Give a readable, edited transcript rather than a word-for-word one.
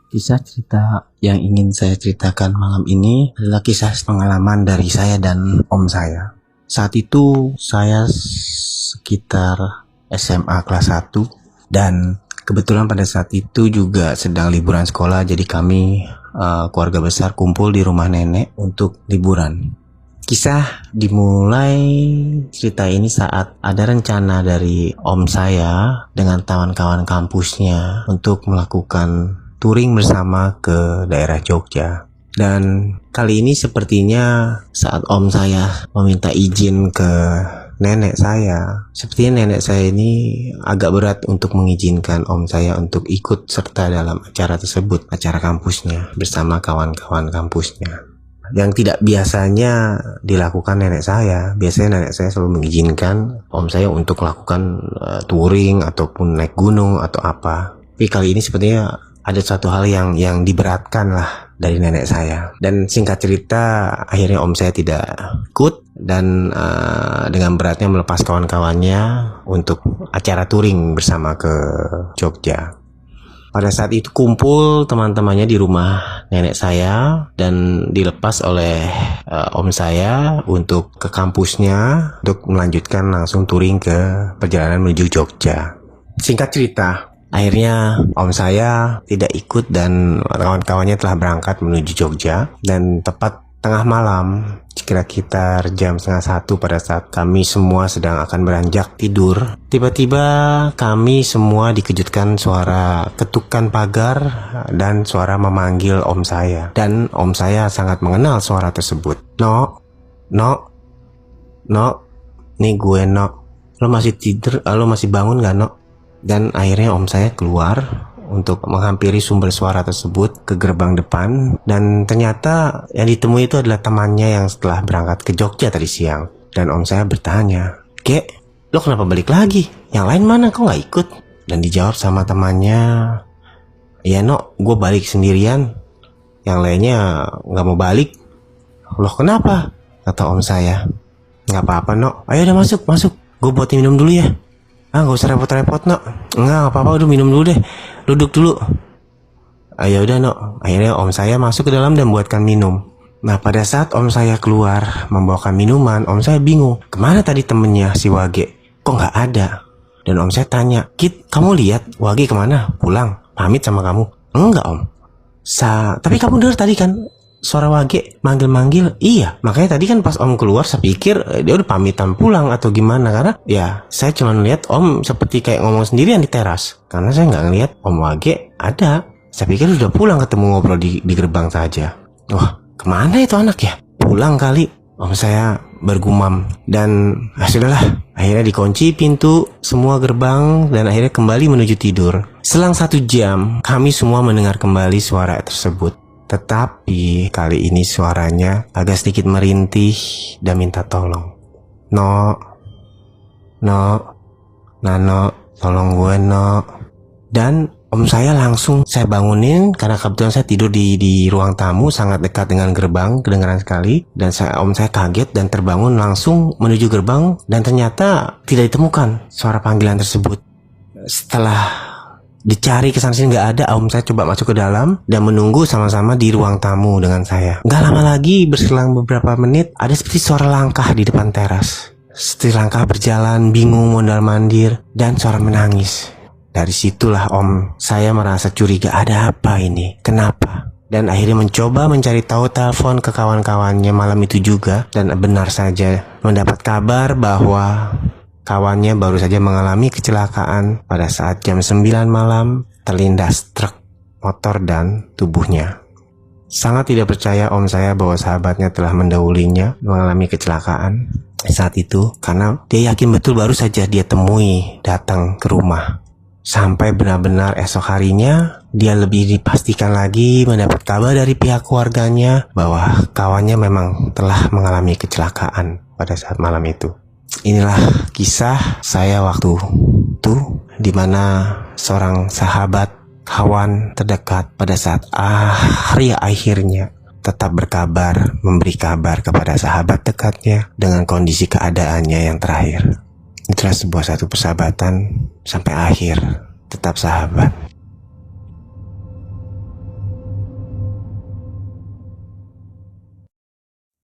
Kisah cerita yang ingin saya ceritakan malam ini adalah kisah pengalaman dari saya dan om saya. Saat itu saya sekitar SMA kelas 1 dan kebetulan pada saat itu juga sedang liburan sekolah, jadi kami keluarga besar kumpul di rumah nenek untuk liburan. Kisah dimulai cerita ini saat ada rencana dari om saya dengan kawan-kawan kampusnya untuk melakukan touring bersama ke daerah Jogja. Dan kali ini sepertinya saat om saya meminta izin ke nenek saya, sepertinya nenek saya ini agak berat untuk mengizinkan om saya untuk ikut serta dalam acara tersebut, acara kampusnya bersama kawan-kawan kampusnya. Yang tidak biasanya dilakukan nenek saya. Biasanya nenek saya selalu mengizinkan om saya untuk melakukan touring ataupun naik gunung atau apa. Tapi kali ini sepertinya ada satu hal yang diberatkan lah dari nenek saya. Dan singkat cerita akhirnya om saya tidak ikut dan dengan beratnya melepas kawan-kawannya untuk acara touring bersama ke Jogja. Pada saat itu kumpul teman-temannya di rumah nenek saya dan dilepas oleh om saya untuk ke kampusnya untuk melanjutkan langsung touring ke perjalanan menuju Jogja. Singkat cerita, akhirnya om saya tidak ikut dan kawan-kawannya telah berangkat menuju Jogja. Dan tepat tengah malam, kira-kira jam 12:30 pada saat kami semua sedang akan beranjak tidur, tiba-tiba kami semua dikejutkan suara ketukan pagar dan suara memanggil om saya. Dan om saya sangat mengenal suara tersebut. Nok, nih gue Nok. Lo masih tidur? Lo masih bangun gak Nok? Dan akhirnya om saya keluar untuk menghampiri sumber suara tersebut ke gerbang depan. Dan ternyata yang ditemui itu adalah temannya yang setelah berangkat ke Jogja tadi siang. Dan om saya bertanya, "Kek, lo kenapa balik lagi? Yang lain mana? Kok gak ikut?" Dan dijawab sama temannya, "Ya Nok, gue balik sendirian. Yang lainnya gak mau balik." "Loh kenapa?" kata om saya. "Gak apa-apa Nok, ayo udah masuk. Gue buatin minum dulu ya." "Ah, gak usah repot-repot Nok." Enggak apa-apa, udah minum dulu deh. Duduk dulu." "Ayo udah Nok." Akhirnya om saya masuk ke dalam dan buatkan minum. Nah, pada saat om saya keluar membawakan minuman, om saya bingung. Kemana tadi temennya si Wage? Kok gak ada? Dan om saya tanya, "Kit, kamu lihat Wage kemana? Pulang? Pamit sama kamu?" "Enggak om." Tapi kamu dengar tadi kan suara Wage manggil-manggil?" "Iya, makanya tadi kan pas om keluar saya pikir dia udah pamitan pulang atau gimana. Karena ya saya cuma lihat om seperti kayak ngomong sendirian di teras. Karena saya nggak ngelihat om Wage ada. Saya pikir udah pulang ketemu ngobrol di gerbang saja." "Wah, kemana itu anak ya? Pulang kali," om saya bergumam. Dan sudahlah, akhirnya dikunci pintu semua gerbang dan akhirnya kembali menuju tidur. Selang 1 jam kami semua mendengar kembali suara tersebut. Tetapi kali ini suaranya agak sedikit merintih dan minta tolong. Nok, Nano, tolong gue Nok." Dan om saya langsung saya bangunin karena kebetulan saya tidur di ruang tamu sangat dekat dengan gerbang, kedengaran sekali. Dan om saya kaget dan terbangun langsung menuju gerbang dan ternyata tidak ditemukan suara panggilan tersebut. Setelah dicari kesana sini nggak ada, om saya coba masuk ke dalam dan menunggu sama-sama di ruang tamu dengan saya. Nggak lama lagi, berselang beberapa menit, ada seperti suara langkah di depan teras. Seperti langkah berjalan, bingung, mondar-mandir, dan suara menangis. Dari situlah om saya merasa curiga, ada apa ini? Kenapa? Dan akhirnya mencoba mencari tahu, telepon ke kawan-kawannya malam itu juga. Dan benar saja mendapat kabar bahwa kawannya baru saja mengalami kecelakaan pada saat jam 9 malam terlindas truk motor dan tubuhnya. Sangat tidak percaya om saya bahwa sahabatnya telah mendahulunya mengalami kecelakaan saat itu, karena dia yakin betul baru saja dia temui datang ke rumah. Sampai benar-benar esok harinya dia lebih dipastikan lagi mendapat kabar dari pihak keluarganya bahwa kawannya memang telah mengalami kecelakaan pada saat malam itu. Inilah kisah saya waktu itu, di mana seorang sahabat, kawan terdekat pada saat akhirnya tetap berkabar, memberi kabar kepada sahabat dekatnya dengan kondisi keadaannya yang terakhir. Itulah satu persahabatan sampai akhir, tetap sahabat.